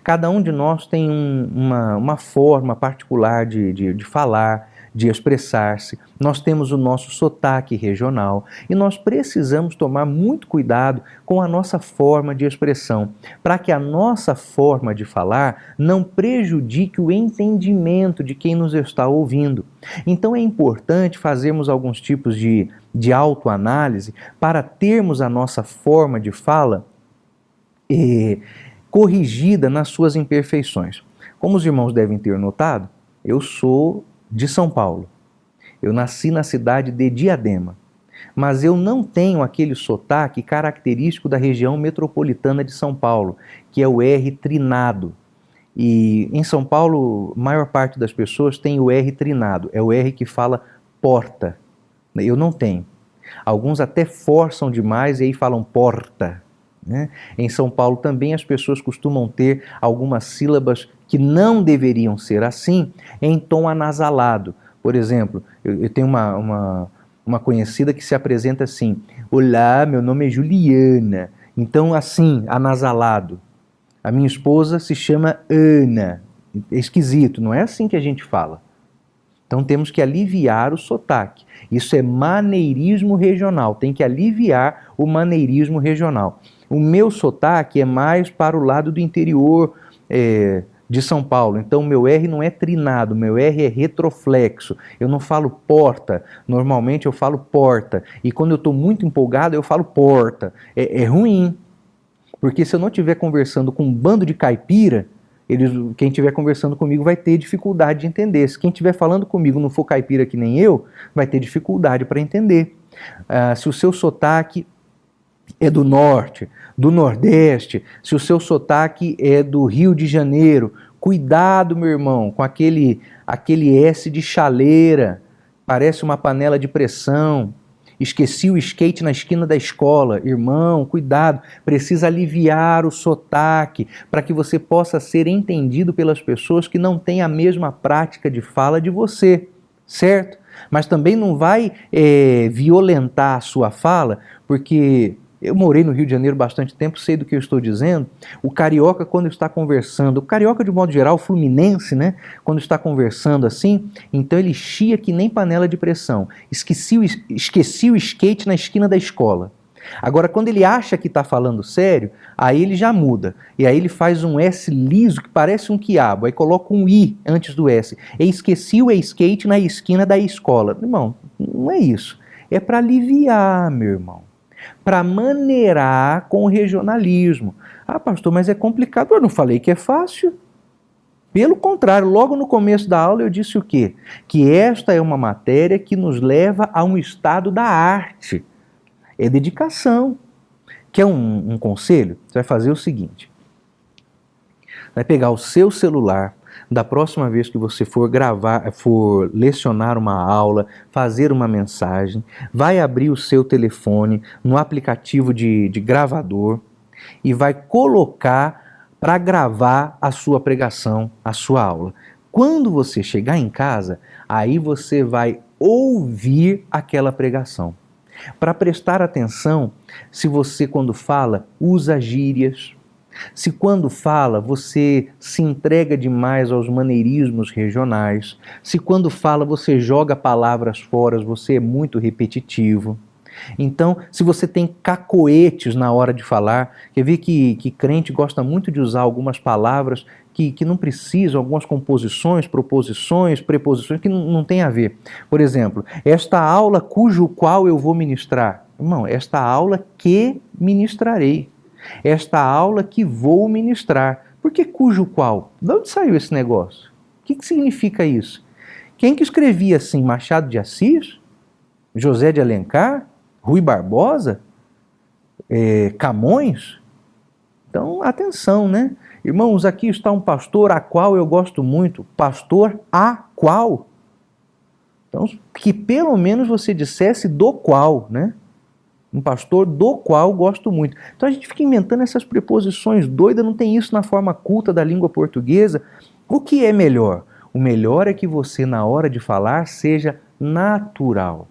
Cada um de nós tem uma forma particular de falar, de expressar-se. Nós temos o nosso sotaque regional e nós precisamos tomar muito cuidado com a nossa forma de expressão, para que a nossa forma de falar não prejudique o entendimento de quem nos está ouvindo. Então é importante fazermos alguns tipos de autoanálise para termos a nossa forma de fala corrigida nas suas imperfeições. Como os irmãos devem ter notado, eu sou de São Paulo. Eu nasci na cidade de Diadema, mas eu não tenho aquele sotaque característico da região metropolitana de São Paulo, que é o R trinado. E em São Paulo, a maior parte das pessoas tem o R trinado, é o R que fala porta. Eu não tenho. Alguns até forçam demais e aí falam porta. Né? Em São Paulo também as pessoas costumam ter algumas sílabas que não deveriam ser assim, em tom anasalado. Por exemplo, eu tenho uma conhecida que se apresenta assim: olá, meu nome é Juliana. Então assim, anasalado. A minha esposa se chama Ana. É esquisito, não é assim que a gente fala. Então temos que aliviar o sotaque. Isso é maneirismo regional, tem que aliviar o maneirismo regional. O meu sotaque é mais para o lado do interior de São Paulo, então o meu R não é trinado, o meu R é retroflexo. Eu não falo porta, normalmente eu falo porta. E quando eu estou muito empolgado eu falo porta. É ruim, porque se eu não estiver conversando com um bando de caipira, quem estiver conversando comigo vai ter dificuldade de entender. Se quem estiver falando comigo não for caipira que nem eu, vai ter dificuldade para entender. Se o seu sotaque é do norte, do nordeste, se o seu sotaque é do Rio de Janeiro, cuidado, meu irmão, com aquele S de chaleira, parece uma panela de pressão. Esqueci o skate na esquina da escola. Irmão, cuidado, precisa aliviar o sotaque para que você possa ser entendido pelas pessoas que não têm a mesma prática de fala de você, certo? Mas também não vai violentar a sua fala, porque eu morei no Rio de Janeiro bastante tempo, sei do que eu estou dizendo. O carioca, quando está conversando, o carioca de modo geral, o fluminense, né? Quando está conversando assim, então ele chia que nem panela de pressão. Esqueci o skate na esquina da escola. Agora, quando ele acha que está falando sério, aí ele já muda. E aí ele faz um S liso que parece um quiabo, aí coloca um I antes do S. E esqueci o skate na esquina da escola. Irmão, não é isso. É para aliviar, meu irmão. Para maneirar com o regionalismo. Ah, pastor, mas é complicado. Eu não falei que é fácil. Pelo contrário, logo no começo da aula eu disse o quê? Que esta é uma matéria que nos leva a um estado da arte. É dedicação. Quer um conselho? Você vai fazer o seguinte. Vai pegar o seu celular, da próxima vez que você for lecionar uma aula, fazer uma mensagem, vai abrir o seu telefone no aplicativo de gravador e vai colocar para gravar a sua pregação, a sua aula. Quando você chegar em casa, aí você vai ouvir aquela pregação. Para prestar atenção, se você quando fala, usa gírias, se quando fala você se entrega demais aos maneirismos regionais, se quando fala você joga palavras fora, você é muito repetitivo. Então, se você tem cacoetes na hora de falar, quer ver que crente gosta muito de usar algumas palavras que não precisam, algumas composições, proposições, preposições que não tem a ver. Por exemplo, esta aula cujo qual eu vou ministrar. Irmão, esta aula que ministrarei. Esta aula que vou ministrar. Por que cujo qual? De onde saiu esse negócio? O que significa isso? Quem que escrevia assim? Machado de Assis? José de Alencar? Rui Barbosa? Camões? Então, atenção, né? Irmãos, aqui está um pastor a qual eu gosto muito. Pastor a qual? Então, que pelo menos você dissesse do qual, né? Um pastor do qual gosto muito. Então a gente fica inventando essas preposições doidas, não tem isso na forma culta da língua portuguesa. O que é melhor? O melhor é que você, na hora de falar, seja natural.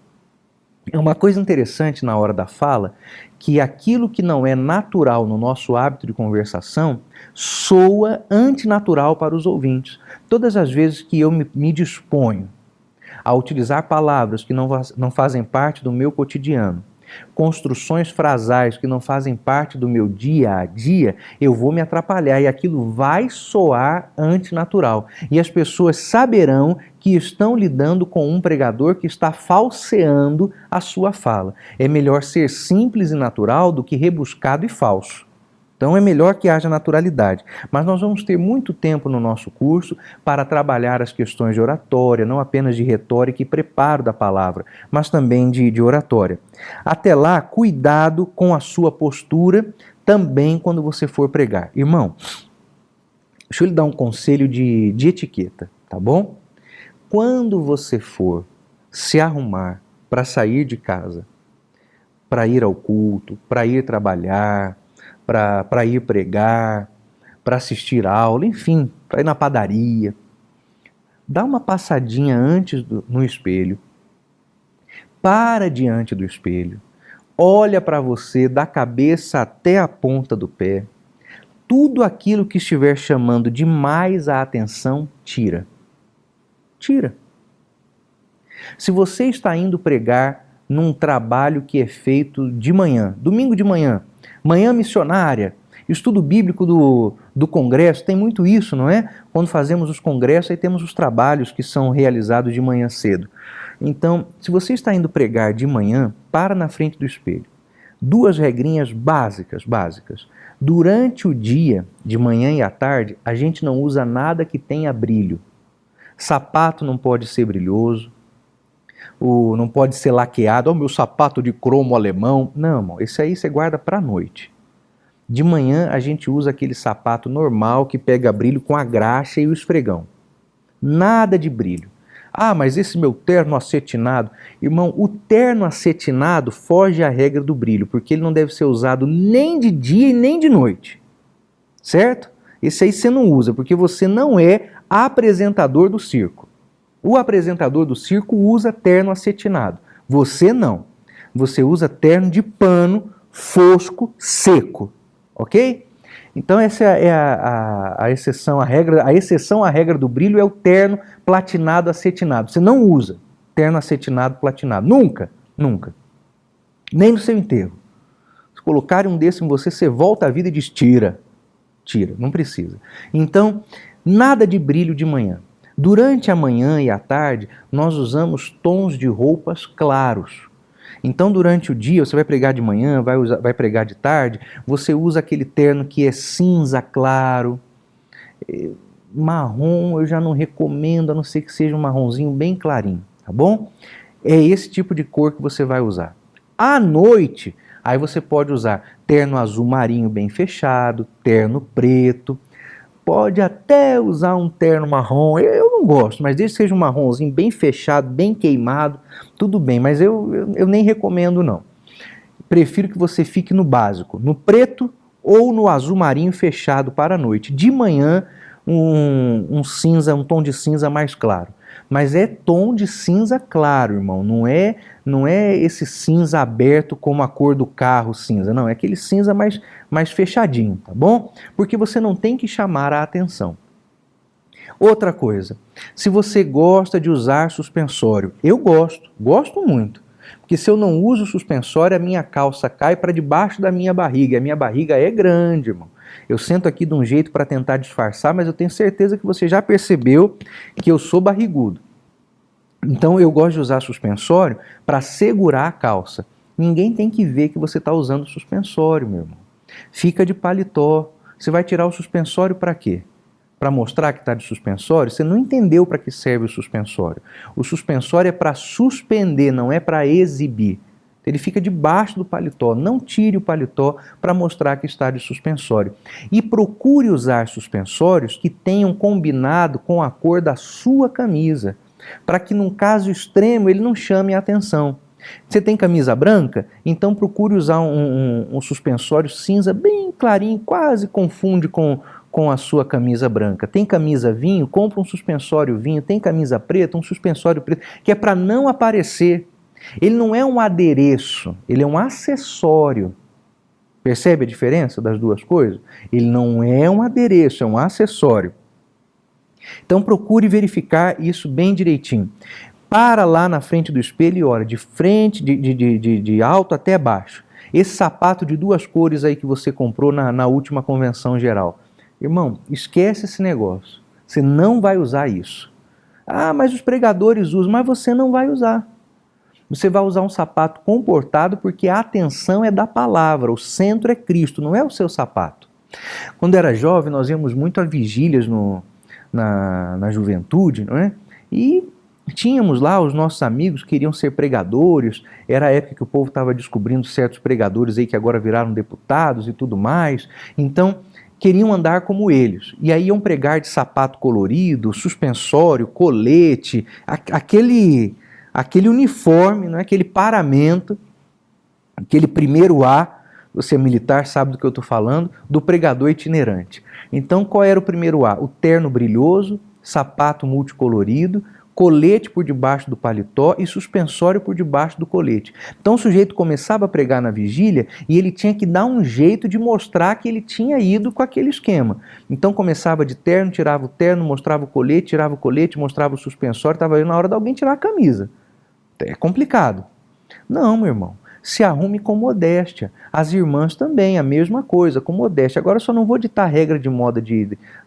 É uma coisa interessante na hora da fala, que aquilo que não é natural no nosso hábito de conversação, soa antinatural para os ouvintes. Todas as vezes que eu me disponho a utilizar palavras que não fazem parte do meu cotidiano, construções frasais que não fazem parte do meu dia a dia, eu vou me atrapalhar e aquilo vai soar antinatural. E as pessoas saberão que estão lidando com um pregador que está falseando a sua fala. É melhor ser simples e natural do que rebuscado e falso. Então é melhor que haja naturalidade. Mas nós vamos ter muito tempo no nosso curso para trabalhar as questões de oratória, não apenas de retórica e preparo da palavra, mas também de oratória. Até lá, cuidado com a sua postura também quando você for pregar. Irmão, deixa eu lhe dar um conselho de etiqueta, tá bom? Quando você for se arrumar para sair de casa, para ir ao culto, para ir trabalhar, para ir pregar, para assistir aula, enfim, para ir na padaria. Dá uma passadinha antes no espelho. Para diante do espelho. Olha para você da cabeça até a ponta do pé. Tudo aquilo que estiver chamando demais a atenção, tira. Tira. Se você está indo pregar num trabalho que é feito de manhã, domingo de manhã, manhã missionária, estudo bíblico do congresso, tem muito isso, não é? Quando fazemos os congressos, aí temos os trabalhos que são realizados de manhã cedo. Então, se você está indo pregar de manhã, para na frente do espelho. Duas regrinhas básicas. Durante o dia, de manhã e à tarde, a gente não usa nada que tenha brilho. Sapato não pode ser brilhoso, não pode ser laqueado. Meu sapato de cromo alemão. Não, irmão, esse aí você guarda para a noite. De manhã a gente usa aquele sapato normal que pega brilho com a graxa e o esfregão. Nada de brilho. Mas esse meu terno acetinado. Irmão, o terno acetinado foge à regra do brilho, porque ele não deve ser usado nem de dia e nem de noite. Certo? Esse aí você não usa, porque você não é apresentador do circo. O apresentador do circo usa terno acetinado. Você não. Você usa terno de pano, fosco, seco. Ok? Então essa é a exceção à regra. A exceção à regra do brilho é o terno platinado acetinado. Você não usa terno acetinado platinado. Nunca. Nunca. Nem no seu enterro. Se colocarem um desse em você, você volta à vida e diz tira. Tira. Não precisa. Então, nada de brilho de manhã. Durante a manhã e a tarde, nós usamos tons de roupas claros. Então, durante o dia, você vai pregar de manhã, vai pregar de tarde, você usa aquele terno que é cinza claro. Marrom eu já não recomendo, a não ser que seja um marronzinho bem clarinho, tá bom? É esse tipo de cor que você vai usar. À noite, aí você pode usar terno azul marinho bem fechado, terno preto. Pode até usar um terno marrom, eu não gosto, mas desde que seja um marronzinho bem fechado, bem queimado, tudo bem, mas eu nem recomendo não. Prefiro que você fique no básico, no preto ou no azul marinho fechado para a noite. De manhã, um cinza, um tom de cinza mais claro. Mas é tom de cinza claro, irmão, não é esse cinza aberto como a cor do carro cinza, não, é aquele cinza mais fechadinho, tá bom? Porque você não tem que chamar a atenção. Outra coisa, se você gosta de usar suspensório, eu gosto muito, porque se eu não uso suspensório, a minha calça cai para debaixo da minha barriga, a minha barriga é grande, irmão. Eu sento aqui de um jeito para tentar disfarçar, mas eu tenho certeza que você já percebeu que eu sou barrigudo. Então eu gosto de usar suspensório para segurar a calça. Ninguém tem que ver que você está usando suspensório, meu irmão. Fica de paletó. Você vai tirar o suspensório para quê? Para mostrar que está de suspensório? Você não entendeu para que serve o suspensório. O suspensório é para suspender, não é para exibir. Ele fica debaixo do paletó. Não tire o paletó para mostrar que está de suspensório. E procure usar suspensórios que tenham combinado com a cor da sua camisa, para que num caso extremo ele não chame a atenção. Você tem camisa branca? Então procure usar um suspensório cinza bem clarinho, quase confunde com a sua camisa branca. Tem camisa vinho? Compra um suspensório vinho. Tem camisa preta? Um suspensório preto, que é para não aparecer. Ele não é um adereço, ele é um acessório. Percebe a diferença das duas coisas? Ele não é um adereço, é um acessório. Então procure verificar isso bem direitinho. Para lá na frente do espelho e olha, de frente, de alto até baixo. Esse sapato de duas cores aí que você comprou na última convenção geral. Irmão, esquece esse negócio. Você não vai usar isso. Ah, mas os pregadores usam, mas você não vai usar. Você vai usar um sapato comportado porque a atenção é da palavra, o centro é Cristo, não é o seu sapato. Quando era jovem, nós íamos muito a vigílias na juventude, não é? E tínhamos lá os nossos amigos que queriam ser pregadores, era a época que o povo estava descobrindo certos pregadores aí que agora viraram deputados e tudo mais, então queriam andar como eles, e aí iam pregar de sapato colorido, suspensório, colete, aquele uniforme, não é? Aquele paramento, aquele primeiro A, você é militar, sabe do que eu estou falando, do pregador itinerante. Então qual era o primeiro A? O terno brilhoso, sapato multicolorido, colete por debaixo do paletó e suspensório por debaixo do colete. Então o sujeito começava a pregar na vigília e ele tinha que dar um jeito de mostrar que ele tinha ido com aquele esquema. Então começava de terno, tirava o terno, mostrava o colete, tirava o colete, mostrava o suspensório, estava aí na hora de alguém tirar a camisa. É complicado. Não, meu irmão. Se arrume com modéstia. As irmãs também, a mesma coisa, com modéstia. Agora eu só não vou ditar regra de moda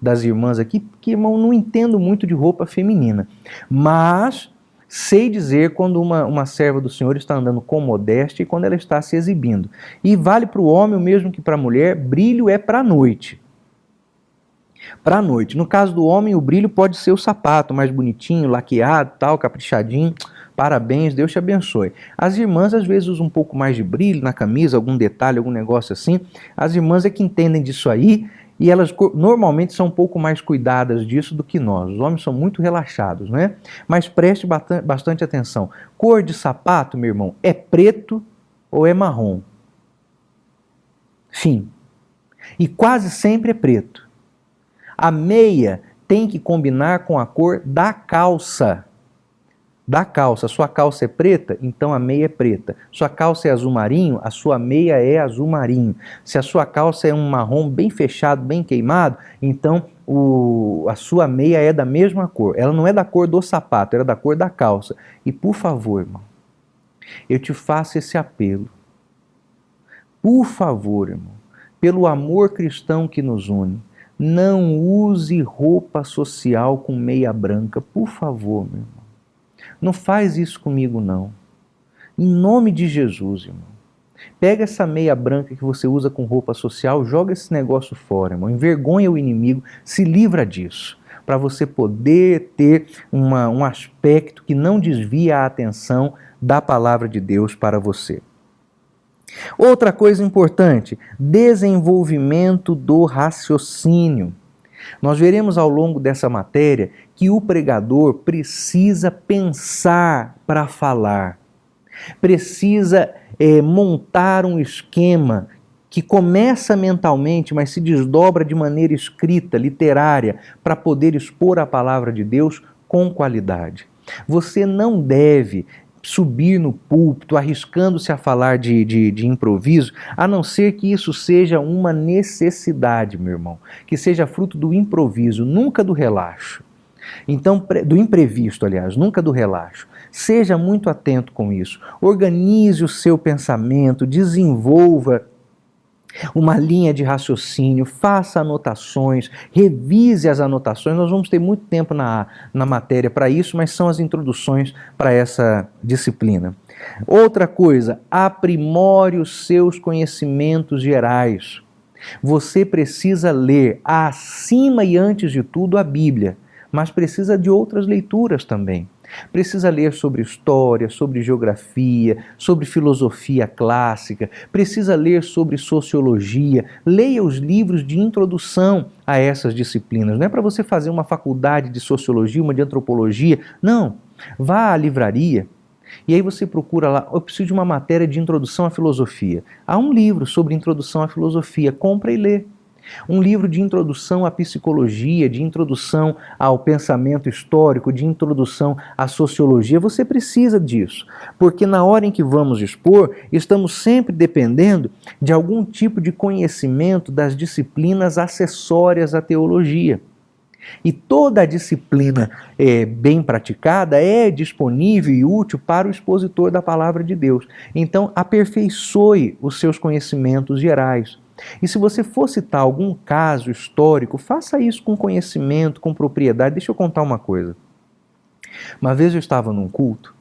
das irmãs aqui, porque, irmão, não entendo muito de roupa feminina. Mas sei dizer quando uma serva do Senhor está andando com modéstia e quando ela está se exibindo. E vale para o homem o mesmo que para a mulher, brilho é para a noite. Para a noite. No caso do homem, o brilho pode ser o sapato mais bonitinho, laqueado, tal, caprichadinho. Parabéns, Deus te abençoe. As irmãs às vezes usam um pouco mais de brilho na camisa, algum detalhe, algum negócio assim. As irmãs é que entendem disso aí e elas normalmente são um pouco mais cuidadas disso do que nós. Os homens são muito relaxados, né? Mas preste bastante atenção. Cor de sapato, meu irmão, é preto ou é marrom? Fim. E quase sempre é preto. A meia tem que combinar com a cor da calça. Da calça. Sua calça é preta, então a meia é preta. Sua calça é azul marinho, a sua meia é azul marinho. Se a sua calça é um marrom bem fechado, bem queimado, então a sua meia é da mesma cor. Ela não é da cor do sapato, ela é da cor da calça. E por favor, irmão, eu te faço esse apelo. Por favor, irmão, pelo amor cristão que nos une, não use roupa social com meia branca, por favor, meu irmão. Não faz isso comigo, não. Em nome de Jesus, irmão. Pega essa meia branca que você usa com roupa social, joga esse negócio fora, irmão. Envergonha o inimigo, se livra disso. Para você poder ter um aspecto que não desvia a atenção da palavra de Deus para você. Outra coisa importante, desenvolvimento do raciocínio. Nós veremos ao longo dessa matéria que o pregador precisa pensar para falar, precisa montar um esquema que começa mentalmente, mas se desdobra de maneira escrita, literária, para poder expor a palavra de Deus com qualidade. Você não deve subir no púlpito, arriscando-se a falar de improviso, a não ser que isso seja uma necessidade, meu irmão, que seja fruto do improviso, nunca do relaxo. Então, do imprevisto, aliás, nunca do relaxo. Seja muito atento com isso. Organize o seu pensamento, desenvolva uma linha de raciocínio, faça anotações, revise as anotações. Nós vamos ter muito tempo na matéria para isso, mas são as introduções para essa disciplina. Outra coisa, aprimore os seus conhecimentos gerais. Você precisa ler acima e antes de tudo a Bíblia, mas precisa de outras leituras também. Precisa ler sobre história, sobre geografia, sobre filosofia clássica, precisa ler sobre sociologia. Leia os livros de introdução a essas disciplinas. Não é para você fazer uma faculdade de sociologia, uma de antropologia. Não. Vá à livraria e aí você procura lá, eu preciso de uma matéria de introdução à filosofia. Há um livro sobre introdução à filosofia, compra e lê. Um livro de introdução à psicologia, de introdução ao pensamento histórico, de introdução à sociologia, você precisa disso, porque na hora em que vamos expor, estamos sempre dependendo de algum tipo de conhecimento das disciplinas acessórias à teologia. E toda a disciplina bem praticada é disponível e útil para o expositor da palavra de Deus. Então, aperfeiçoe os seus conhecimentos gerais. E se você for citar algum caso histórico, faça isso com conhecimento, com propriedade. Deixa eu contar uma coisa. Uma vez eu estava num culto,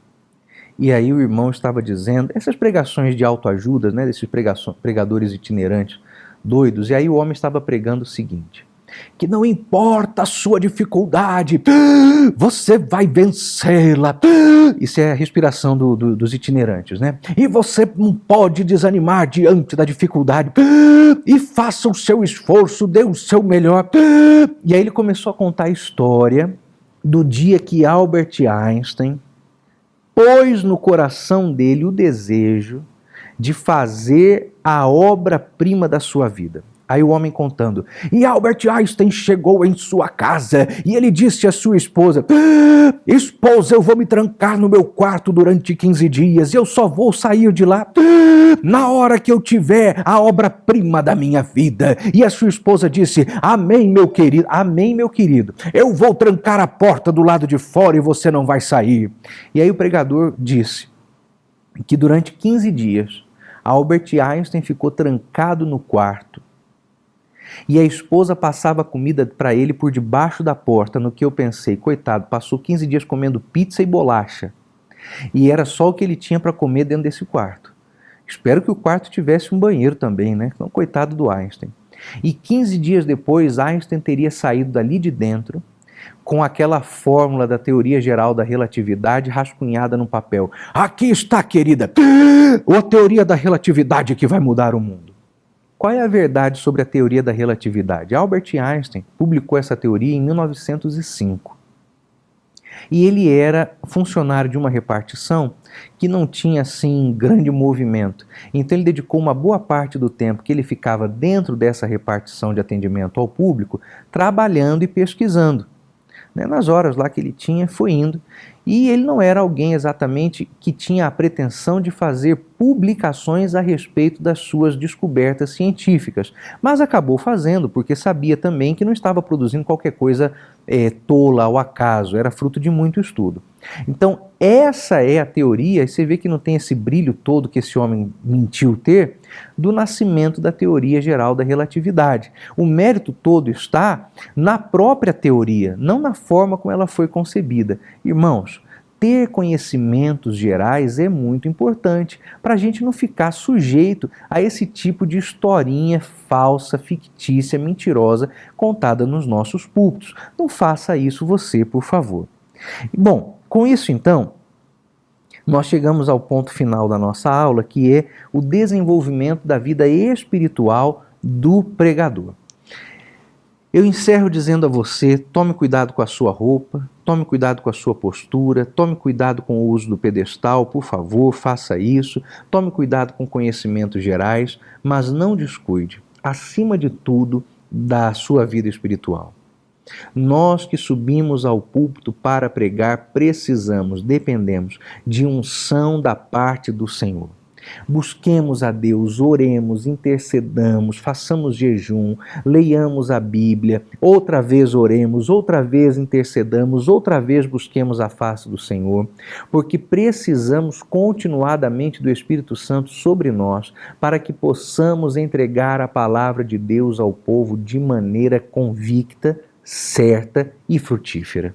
e aí o irmão estava dizendo, essas pregações de autoajuda, né, desses pregadores itinerantes doidos, e aí o homem estava pregando o seguinte: que não importa a sua dificuldade, você vai vencê-la. Isso é a respiração dos itinerantes, né? E você não pode desanimar diante da dificuldade. E faça o seu esforço, dê o seu melhor. E aí ele começou a contar a história do dia que Albert Einstein pôs no coração dele o desejo de fazer a obra-prima da sua vida. Aí o homem contando, e Albert Einstein chegou em sua casa e ele disse à sua esposa, esposa, eu vou me trancar no meu quarto durante 15 dias e eu só vou sair de lá na hora que eu tiver a obra-prima da minha vida. E a sua esposa disse, amém, meu querido, eu vou trancar a porta do lado de fora e você não vai sair. E aí o pregador disse que durante 15 dias Albert Einstein ficou trancado no quarto. E a esposa passava comida para ele por debaixo da porta, no que eu pensei, coitado, passou 15 dias comendo pizza e bolacha. E era só o que ele tinha para comer dentro desse quarto. Espero que o quarto tivesse um banheiro também, né? Então, coitado do Einstein. E 15 dias depois, Einstein teria saído dali de dentro com aquela fórmula da teoria geral da relatividade rascunhada no papel. Aqui está, querida, a teoria da relatividade que vai mudar o mundo. Qual é a verdade sobre a teoria da relatividade? Albert Einstein publicou essa teoria em 1905. E ele era funcionário de uma repartição que não tinha, assim, grande movimento. Então ele dedicou uma boa parte do tempo que ele ficava dentro dessa repartição de atendimento ao público, trabalhando e pesquisando. Nas horas lá que ele tinha, foi indo. E ele não era alguém exatamente que tinha a pretensão de fazer publicações a respeito das suas descobertas científicas, mas acabou fazendo porque sabia também que não estava produzindo qualquer coisa tola ao acaso, era fruto de muito estudo. Então essa é a teoria, e você vê que não tem esse brilho todo que esse homem mentiu ter, do nascimento da teoria geral da relatividade. O mérito todo está na própria teoria, não na forma como ela foi concebida. Irmãos, ter conhecimentos gerais é muito importante para a gente não ficar sujeito a esse tipo de historinha falsa, fictícia, mentirosa contada nos nossos púlpitos. Não faça isso você, por favor. Bom, com isso então, nós chegamos ao ponto final da nossa aula, que é o desenvolvimento da vida espiritual do pregador. Eu encerro dizendo a você, tome cuidado com a sua roupa, tome cuidado com a sua postura, tome cuidado com o uso do pedestal, por favor, faça isso, tome cuidado com conhecimentos gerais, mas não descuide, acima de tudo, da sua vida espiritual. Nós que subimos ao púlpito para pregar precisamos, dependemos de unção da parte do Senhor. Busquemos a Deus, oremos, intercedamos, façamos jejum, leiamos a Bíblia, outra vez oremos, outra vez intercedamos, outra vez busquemos a face do Senhor, porque precisamos continuadamente do Espírito Santo sobre nós para que possamos entregar a palavra de Deus ao povo de maneira convicta, certa e frutífera.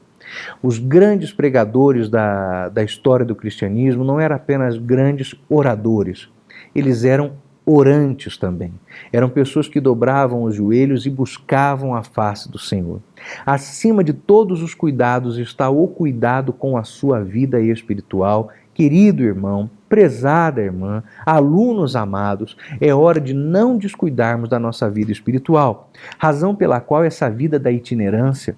Os grandes pregadores da história do cristianismo não eram apenas grandes oradores, eles eram orantes também. Eram pessoas que dobravam os joelhos e buscavam a face do Senhor. Acima de todos os cuidados está o cuidado com a sua vida espiritual. Querido irmão, prezada irmã, alunos amados, é hora de não descuidarmos da nossa vida espiritual, razão pela qual essa vida da itinerância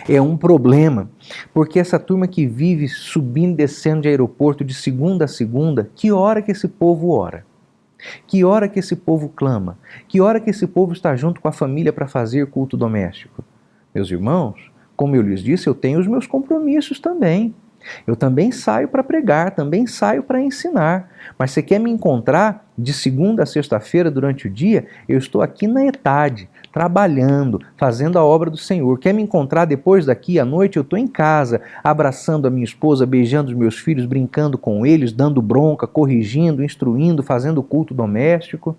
é um problema, porque essa turma que vive subindo e descendo de aeroporto de segunda a segunda, que hora que esse povo ora? Que hora que esse povo clama? Que hora que esse povo está junto com a família para fazer culto doméstico? Meus irmãos, como eu lhes disse, eu tenho os meus compromissos também. Eu também saio para pregar, também saio para ensinar. Mas você quer me encontrar de segunda a sexta-feira durante o dia? Eu estou aqui na ETAD, trabalhando, fazendo a obra do Senhor. Quer me encontrar depois daqui à noite? Eu estou em casa, abraçando a minha esposa, beijando os meus filhos, brincando com eles, dando bronca, corrigindo, instruindo, fazendo culto doméstico.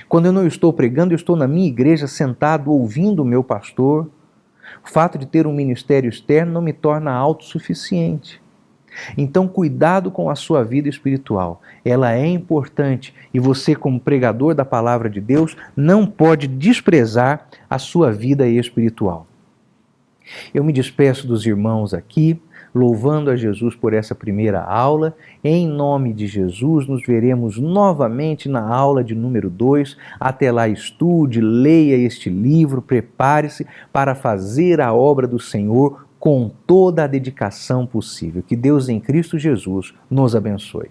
Quando eu não estou pregando, eu estou na minha igreja sentado ouvindo o meu pastor. O fato de ter um ministério externo não me torna autossuficiente. Então, cuidado com a sua vida espiritual. Ela é importante e você, como pregador da palavra de Deus, não pode desprezar a sua vida espiritual. Eu me despeço dos irmãos aqui, louvando a Jesus por essa primeira aula. Em nome de Jesus, nos veremos novamente na aula de número 2. Até lá, estude, leia este livro, prepare-se para fazer a obra do Senhor com toda a dedicação possível. Que Deus em Cristo Jesus nos abençoe.